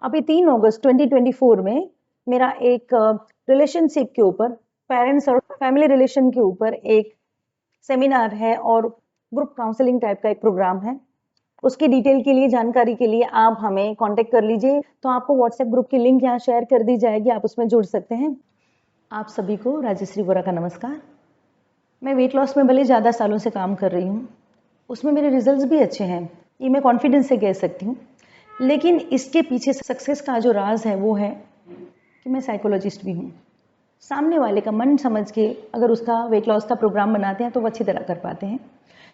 अभी 3 अगस्त 2024 में मेरा एक रिलेशनशिप के ऊपर, पेरेंट्स और फैमिली रिलेशन के ऊपर एक सेमिनार है और ग्रुप काउंसलिंग टाइप का एक प्रोग्राम है। उसकी डिटेल के लिए, जानकारी के लिए आप हमें कांटेक्ट कर लीजिए। तो आपको व्हाट्सएप ग्रुप की लिंक यहाँ शेयर कर दी जाएगी, आप उसमें जुड़ सकते हैं। आप सभी को राजश्री बोरा का नमस्कार। मैं वेट लॉस में भले ज़्यादा सालों से काम कर रही हूँ, उसमें मेरे रिजल्ट्स भी अच्छे हैं, ये मैं कॉन्फिडेंस से कह सकती हूँ। लेकिन इसके पीछे सक्सेस का जो राज है वो है कि मैं साइकोलॉजिस्ट भी हूँ। सामने वाले का मन समझ के अगर उसका वेट लॉस का प्रोग्राम बनाते हैं तो वो अच्छी तरह कर पाते हैं।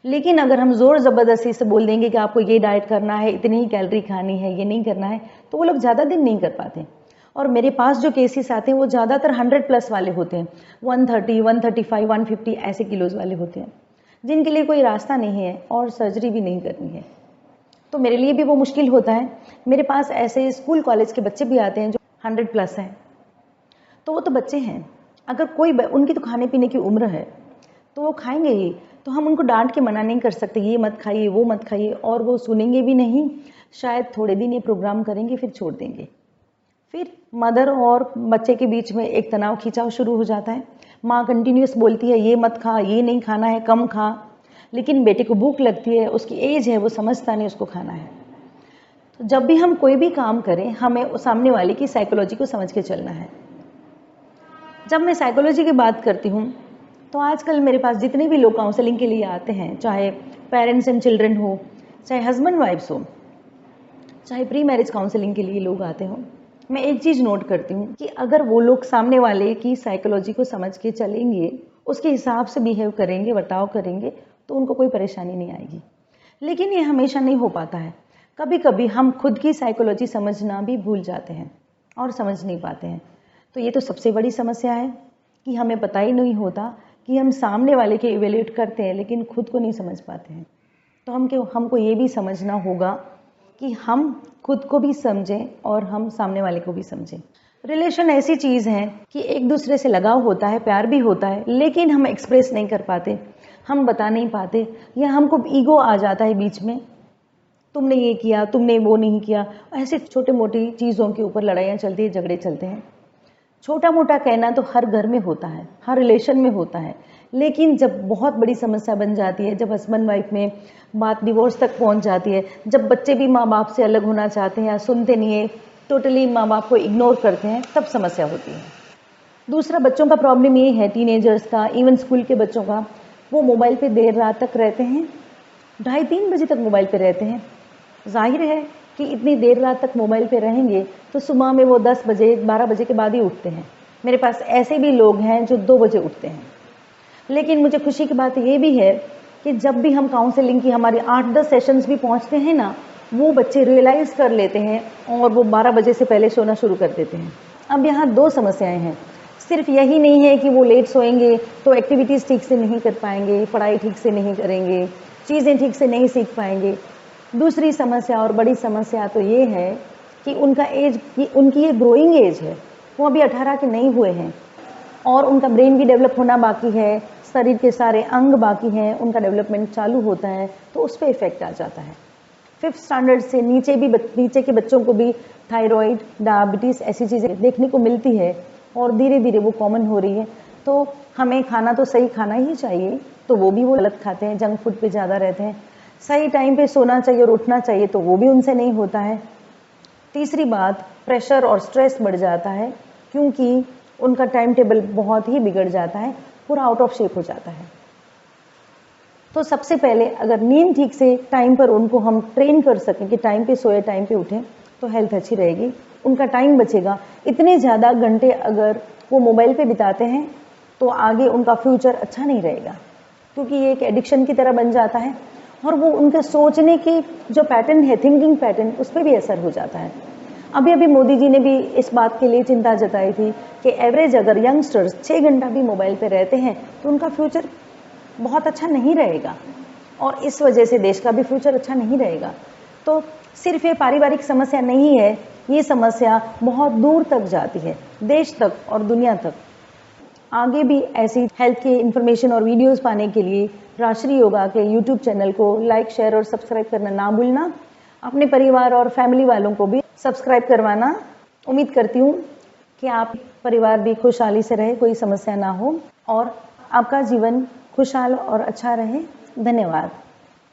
लेकिन अगर हम ज़ोर ज़बरदस्ती से बोल देंगे कि आपको ये डाइट करना है, इतनी ही कैलोरी खानी है, ये नहीं करना है, तो वो लोग ज़्यादा दिन नहीं कर पाते। और मेरे पास जो केसेस आते हैं वो ज़्यादातर 100+ वाले होते हैं, 130, 135, 150 ऐसे किलोज़ वाले होते हैं, जिनके लिए कोई रास्ता नहीं है और सर्जरी भी नहीं करनी है। तो मेरे लिए भी वो मुश्किल होता है। मेरे पास ऐसे स्कूल कॉलेज के बच्चे भी आते हैं जो 100+ हैं। तो वो तो बच्चे हैं, अगर कोई उनकी तो खाने पीने की उम्र है तो वो खाएंगे ही। तो हम उनको डांट के मना नहीं कर सकते, ये मत खाइए, वो मत खाइए, और वो सुनेंगे भी नहीं। शायद थोड़े दिन ये प्रोग्राम करेंगे, फिर छोड़ देंगे। फिर मदर और बच्चे के बीच में एक तनाव खिंचाव शुरू हो जाता है। माँ कंटिन्यूस बोलती है ये मत खा, ये नहीं खाना है, कम खा। लेकिन बेटे को भूख लगती है, उसकी एज है, वो समझता नहीं उसको खाना है। तो जब भी हम कोई भी काम करें, हमें सामने वाले की साइकोलॉजी को समझ के चलना है। जब मैं साइकोलॉजी की बात करती हूँ तो आजकल मेरे पास जितने भी लोग काउंसलिंग के लिए आते हैं, चाहे पेरेंट्स एंड चिल्ड्रन हो, चाहे हस्बैंड वाइफ्स हो, चाहे प्री मैरिज काउंसलिंग के लिए लोग आते हो, मैं एक चीज़ नोट करती हूँ कि अगर वो लोग सामने वाले की साइकोलॉजी को समझ के चलेंगे, उसके हिसाब से बिहेव करेंगे, बर्ताव करेंगे, तो उनको कोई परेशानी नहीं आएगी। लेकिन ये हमेशा नहीं हो पाता है। कभी कभी हम खुद की साइकोलॉजी समझना भी भूल जाते हैं और समझ नहीं पाते हैं। तो ये तो सबसे बड़ी समस्या है कि हमें पता ही नहीं होता कि हम सामने वाले के इवेल्यूएट करते हैं लेकिन खुद को नहीं समझ पाते हैं। तो हमको ये भी समझना होगा कि हम खुद को भी समझें और हम सामने वाले को भी समझें। रिलेशन ऐसी चीज़ है कि एक दूसरे से लगाव होता है, प्यार भी होता है, लेकिन हम एक्सप्रेस नहीं कर पाते, हम बता नहीं पाते, या हमको ईगो आ जाता है बीच में। तुमने ये किया, तुमने वो नहीं किया, ऐसे छोटे मोटी चीज़ों के ऊपर लड़ाइयाँ चलती है, झगड़े चलते हैं। छोटा मोटा कहना तो हर घर में होता है, हर रिलेशन में होता है। लेकिन जब बहुत बड़ी समस्या बन जाती है, जब हस्बैंड वाइफ में बात डिवोर्स तक पहुंच जाती है, जब बच्चे भी माँ बाप से अलग होना चाहते हैं या सुनते नहीं है, टोटली माँ बाप को इग्नोर करते हैं, तब समस्या होती है। दूसरा, बच्चों का प्रॉब्लम ये है, टीनेजर्स का, इवन स्कूल के बच्चों का, वो मोबाइल पे देर रात तक रहते हैं, 2:30-3 बजे तक मोबाइल पे रहते हैं। जाहिर है कि इतनी देर रात तक मोबाइल पे रहेंगे तो सुबह में वो 10 बजे 12 बजे के बाद ही उठते हैं। मेरे पास ऐसे भी लोग हैं जो 2 बजे उठते हैं। लेकिन मुझे खुशी की बात ये भी है कि जब भी हम काउंसलिंग की हमारी 8-10 सेशंस भी पहुंचते हैं ना, वो बच्चे रियलाइज़ कर लेते हैं और वो 12 बजे से पहले सोना शुरू कर देते हैं। अब यहाँ 2 समस्याएं हैं। सिर्फ यही नहीं है कि वो लेट सोएंगे तो एक्टिविटीज़ ठीक से नहीं कर पाएंगे, पढ़ाई ठीक से नहीं करेंगे, चीज़ें ठीक से नहीं सीख पाएंगे। दूसरी समस्या और बड़ी समस्या तो ये है कि उनकी ये ग्रोइंग एज है, वो अभी 18 के नहीं हुए हैं और उनका ब्रेन भी डेवलप होना बाकी है, शरीर के सारे अंग बाकी हैं, उनका डेवलपमेंट चालू होता है, तो उस पर इफेक्ट आ जाता है। 5th स्टैंडर्ड से नीचे के बच्चों को भी थायराइड, डायबिटीज़ ऐसी चीज़ें देखने को मिलती है और धीरे धीरे वो कॉमन हो रही है। तो हमें खाना तो सही खाना ही चाहिए, तो वो भी वो गलत खाते हैं, जंक फूड पे ज़्यादा रहते हैं। सही टाइम पे सोना चाहिए और उठना चाहिए, तो वो भी उनसे नहीं होता है। तीसरी बात, प्रेशर और स्ट्रेस बढ़ जाता है क्योंकि उनका टाइम टेबल बहुत ही बिगड़ जाता है, पूरा आउट ऑफ शेप हो जाता है। तो सबसे पहले अगर नींद ठीक से टाइम पर उनको हम ट्रेन कर सकें कि टाइम पे सोए, टाइम पे उठें, तो हेल्थ अच्छी रहेगी, उनका टाइम बचेगा। इतने ज़्यादा घंटे अगर वो मोबाइल पे बिताते हैं तो आगे उनका फ्यूचर अच्छा नहीं रहेगा, क्योंकि ये एक एडिक्शन की तरह बन जाता है और वो उनके सोचने की जो पैटर्न है, थिंकिंग पैटर्न, उस पर भी असर हो जाता है। अभी मोदी जी ने भी इस बात के लिए चिंता जताई थी कि एवरेज अगर यंगस्टर्स 6 घंटा भी मोबाइल पे रहते हैं तो उनका फ्यूचर बहुत अच्छा नहीं रहेगा और इस वजह से देश का भी फ्यूचर अच्छा नहीं रहेगा। तो सिर्फ ये पारिवारिक समस्या नहीं है, ये समस्या बहुत दूर तक जाती है, देश तक और दुनिया तक। आगे भी ऐसी हेल्थ की इन्फॉर्मेशन और वीडियोस पाने के लिए राष्ट्रीय योगा के यूट्यूब चैनल को लाइक, शेयर और सब्सक्राइब करना ना भूलना। अपने परिवार और फैमिली वालों को भी सब्सक्राइब करवाना। उम्मीद करती हूँ कि आप परिवार भी खुशहाली से रहे, कोई समस्या ना हो और आपका जीवन खुशहाल और अच्छा रहे। धन्यवाद।